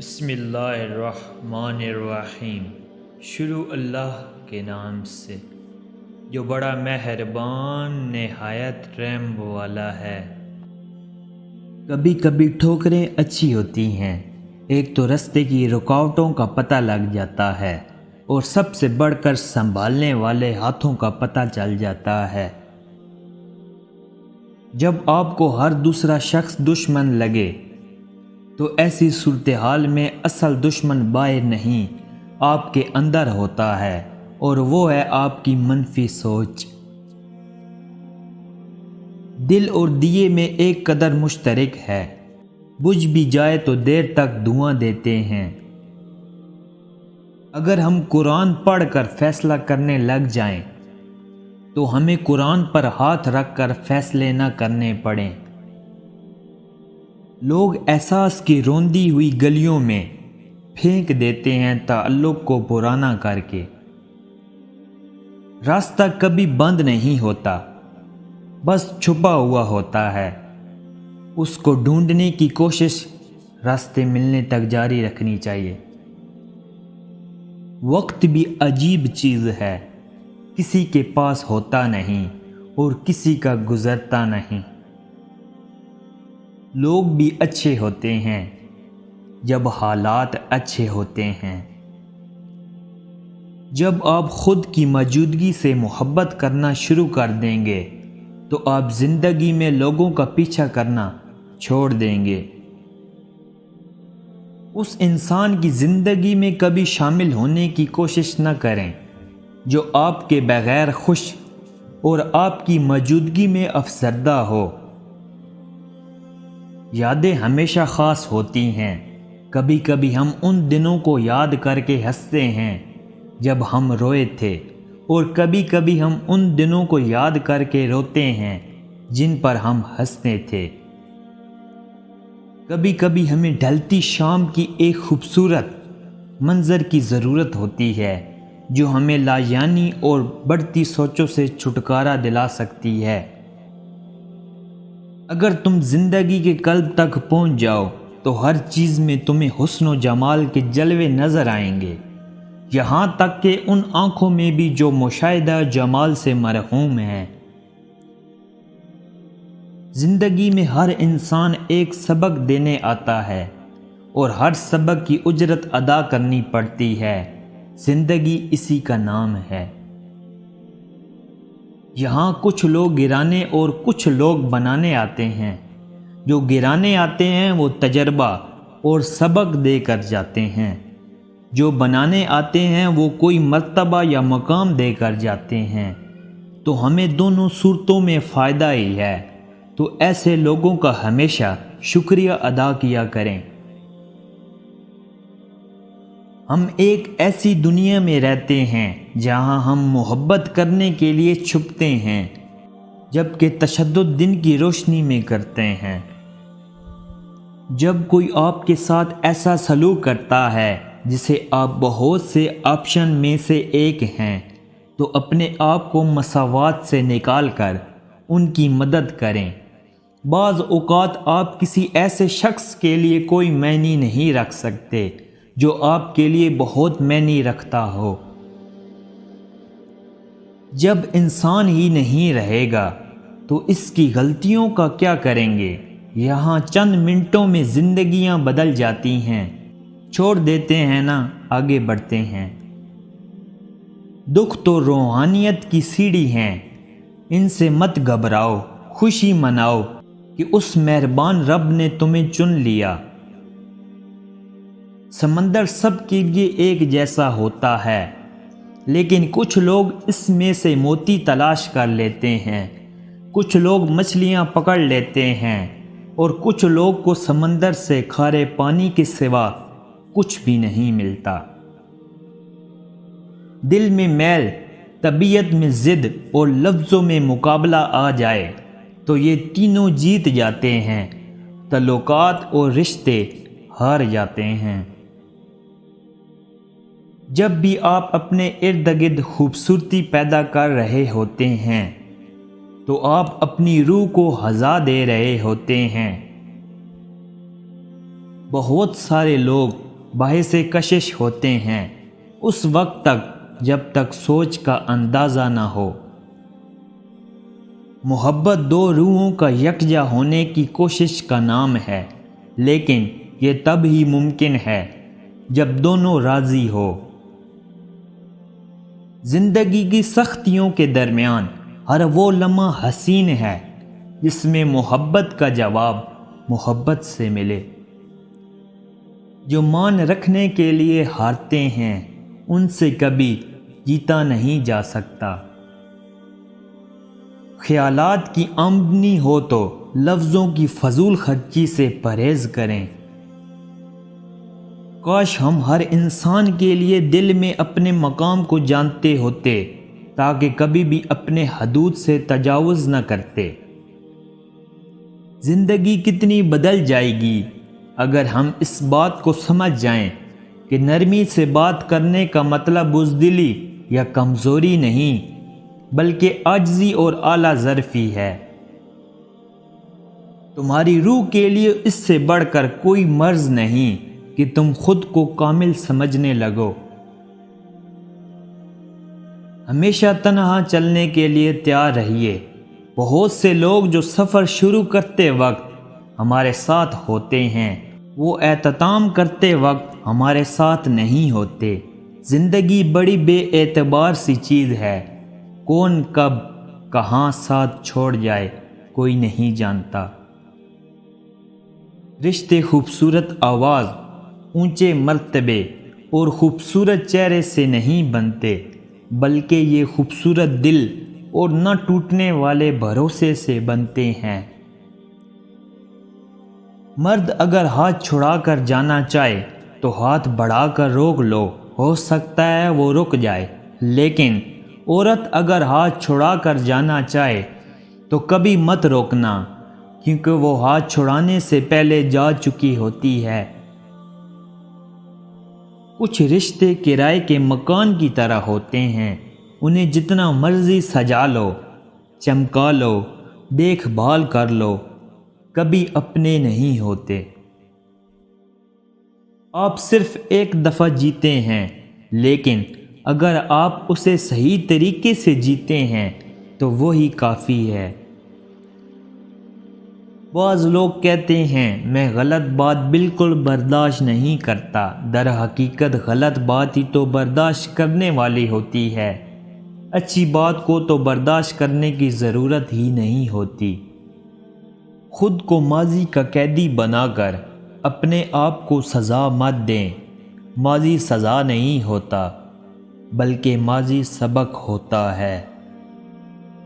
بسم اللہ الرحمن الرحیم۔ شروع اللہ کے نام سے جو بڑا مہربان نہایت رحم والا ہے۔ کبھی کبھی ٹھوکریں اچھی ہوتی ہیں، ایک تو راستے کی رکاوٹوں کا پتہ لگ جاتا ہے اور سب سے بڑھ کر سنبھالنے والے ہاتھوں کا پتہ چل جاتا ہے۔ جب آپ کو ہر دوسرا شخص دشمن لگے تو ایسی صورتحال میں اصل دشمن باہر نہیں، آپ کے اندر ہوتا ہے، اور وہ ہے آپ کی منفی سوچ۔ دل اور دیے میں ایک قدر مشترک ہے، بجھ بھی جائے تو دیر تک دھواں دیتے ہیں۔ اگر ہم قرآن پڑھ کر فیصلہ کرنے لگ جائیں تو ہمیں قرآن پر ہاتھ رکھ کر فیصلے نہ کرنے پڑیں۔ لوگ احساس کی روندی ہوئی گلیوں میں پھینک دیتے ہیں تعلق کو پرانا کر کے۔ راستہ کبھی بند نہیں ہوتا، بس چھپا ہوا ہوتا ہے، اس کو ڈھونڈنے کی کوشش راستے ملنے تک جاری رکھنی چاہیے۔ وقت بھی عجیب چیز ہے، کسی کے پاس ہوتا نہیں اور کسی کا گزرتا نہیں۔ لوگ بھی اچھے ہوتے ہیں جب حالات اچھے ہوتے ہیں۔ جب آپ خود کی موجودگی سے محبت کرنا شروع کر دیں گے تو آپ زندگی میں لوگوں کا پیچھا کرنا چھوڑ دیں گے۔ اس انسان کی زندگی میں کبھی شامل ہونے کی کوشش نہ کریں جو آپ کے بغیر خوش اور آپ کی موجودگی میں افسردہ ہو۔ یادیں ہمیشہ خاص ہوتی ہیں، کبھی کبھی ہم ان دنوں کو یاد کر کے ہنستے ہیں جب ہم روئے تھے، اور کبھی کبھی ہم ان دنوں کو یاد کر کے روتے ہیں جن پر ہم ہنستے تھے۔ کبھی کبھی ہمیں ڈھلتی شام کی ایک خوبصورت منظر کی ضرورت ہوتی ہے جو ہمیں لایعنی اور بڑھتی سوچوں سے چھٹکارا دلا سکتی ہے۔ اگر تم زندگی کے قلب تک پہنچ جاؤ تو ہر چیز میں تمہیں حسن و جمال کے جلوے نظر آئیں گے، یہاں تک کہ ان آنکھوں میں بھی جو مشاہدہ جمال سے مرحوم ہیں۔ زندگی میں ہر انسان ایک سبق دینے آتا ہے اور ہر سبق کی اجرت ادا کرنی پڑتی ہے، زندگی اسی کا نام ہے۔ یہاں کچھ لوگ گرانے اور کچھ لوگ بنانے آتے ہیں۔ جو گرانے آتے ہیں وہ تجربہ اور سبق دے کر جاتے ہیں، جو بنانے آتے ہیں وہ کوئی مرتبہ یا مقام دے کر جاتے ہیں۔ تو ہمیں دونوں صورتوں میں فائدہ ہی ہے، تو ایسے لوگوں کا ہمیشہ شکریہ ادا کیا کریں۔ ہم ایک ایسی دنیا میں رہتے ہیں جہاں ہم محبت کرنے کے لیے چھپتے ہیں جبکہ تشدد دن کی روشنی میں کرتے ہیں۔ جب کوئی آپ کے ساتھ ایسا سلوک کرتا ہے جسے آپ بہت سے آپشن میں سے ایک ہیں تو اپنے آپ کو مساوات سے نکال کر ان کی مدد کریں۔ بعض اوقات آپ کسی ایسے شخص کے لیے کوئی معنی نہیں رکھ سکتے جو آپ کے لیے بہت معنی رکھتا ہو۔ جب انسان ہی نہیں رہے گا تو اس کی غلطیوں کا کیا کریں گے؟ یہاں چند منٹوں میں زندگیاں بدل جاتی ہیں، چھوڑ دیتے ہیں نا، آگے بڑھتے ہیں۔ دکھ تو روحانیت کی سیڑھی ہیں، ان سے مت گھبراؤ، خوشی مناؤ کہ اس مہربان رب نے تمہیں چن لیا۔ سمندر سب کے لیے ایک جیسا ہوتا ہے، لیکن کچھ لوگ اس میں سے موتی تلاش کر لیتے ہیں، کچھ لوگ مچھلیاں پکڑ لیتے ہیں، اور کچھ لوگ کو سمندر سے کھارے پانی کے سوا کچھ بھی نہیں ملتا۔ دل میں میل، طبیعت میں ضد اور لفظوں میں مقابلہ آ جائے تو یہ تینوں جیت جاتے ہیں، تعلقات اور رشتے ہار جاتے ہیں۔ جب بھی آپ اپنے ارد گرد خوبصورتی پیدا کر رہے ہوتے ہیں تو آپ اپنی روح کو ہزا دے رہے ہوتے ہیں۔ بہت سارے لوگ باعث کشش ہوتے ہیں اس وقت تک جب تک سوچ کا اندازہ نہ ہو۔ محبت دو روحوں کا یکجا ہونے کی کوشش کا نام ہے، لیکن یہ تب ہی ممکن ہے جب دونوں راضی ہو۔ زندگی کی سختیوں کے درمیان ہر وہ لمحہ حسین ہے جس میں محبت کا جواب محبت سے ملے۔ جو مان رکھنے کے لیے ہارتے ہیں ان سے کبھی جیتا نہیں جا سکتا۔ خیالات کی آمدنی ہو تو لفظوں کی فضول خرچی سے پرہیز کریں۔ کاش ہم ہر انسان کے لیے دل میں اپنے مقام کو جانتے ہوتے تاکہ کبھی بھی اپنے حدود سے تجاوز نہ کرتے۔ زندگی کتنی بدل جائے گی اگر ہم اس بات کو سمجھ جائیں کہ نرمی سے بات کرنے کا مطلب بزدلی یا کمزوری نہیں بلکہ عاجزی اور اعلیٰ ظرفی ہے۔ تمہاری روح کے لیے اس سے بڑھ کر کوئی مرض نہیں کہ تم خود کو کامل سمجھنے لگو۔ ہمیشہ تنہا چلنے کے لیے تیار رہیے۔ بہت سے لوگ جو سفر شروع کرتے وقت ہمارے ساتھ ہوتے ہیں وہ اختتام کرتے وقت ہمارے ساتھ نہیں ہوتے۔ زندگی بڑی بے اعتبار سی چیز ہے، کون کب کہاں ساتھ چھوڑ جائے کوئی نہیں جانتا۔ رشتے خوبصورت آواز، اونچے مرتبے اور خوبصورت چہرے سے نہیں بنتے بلکہ یہ خوبصورت دل اور نہ ٹوٹنے والے بھروسے سے بنتے ہیں۔ مرد اگر ہاتھ چھڑا کر جانا چاہے تو ہاتھ بڑھا کر روک لو، ہو سکتا ہے وہ رک جائے، لیکن عورت اگر ہاتھ چھڑا کر جانا چاہے تو کبھی مت روکنا، کیونکہ وہ ہاتھ چھڑانے سے پہلے جا چکی ہوتی ہے۔ کچھ رشتے کرائے کے مکان کی طرح ہوتے ہیں، انہیں جتنا مرضی سجا لو، چمکا لو، دیکھ بھال کر لو، کبھی اپنے نہیں ہوتے۔ آپ صرف ایک دفعہ جیتے ہیں، لیکن اگر آپ اسے صحیح طریقے سے جیتے ہیں تو وہی کافی ہے۔ بعض لوگ کہتے ہیں میں غلط بات بالکل برداشت نہیں کرتا، در حقیقت غلط بات ہی تو برداشت کرنے والی ہوتی ہے، اچھی بات کو تو برداشت کرنے کی ضرورت ہی نہیں ہوتی۔ خود کو ماضی کا قیدی بنا کر اپنے آپ کو سزا مت دیں، ماضی سزا نہیں ہوتا بلکہ ماضی سبق ہوتا ہے۔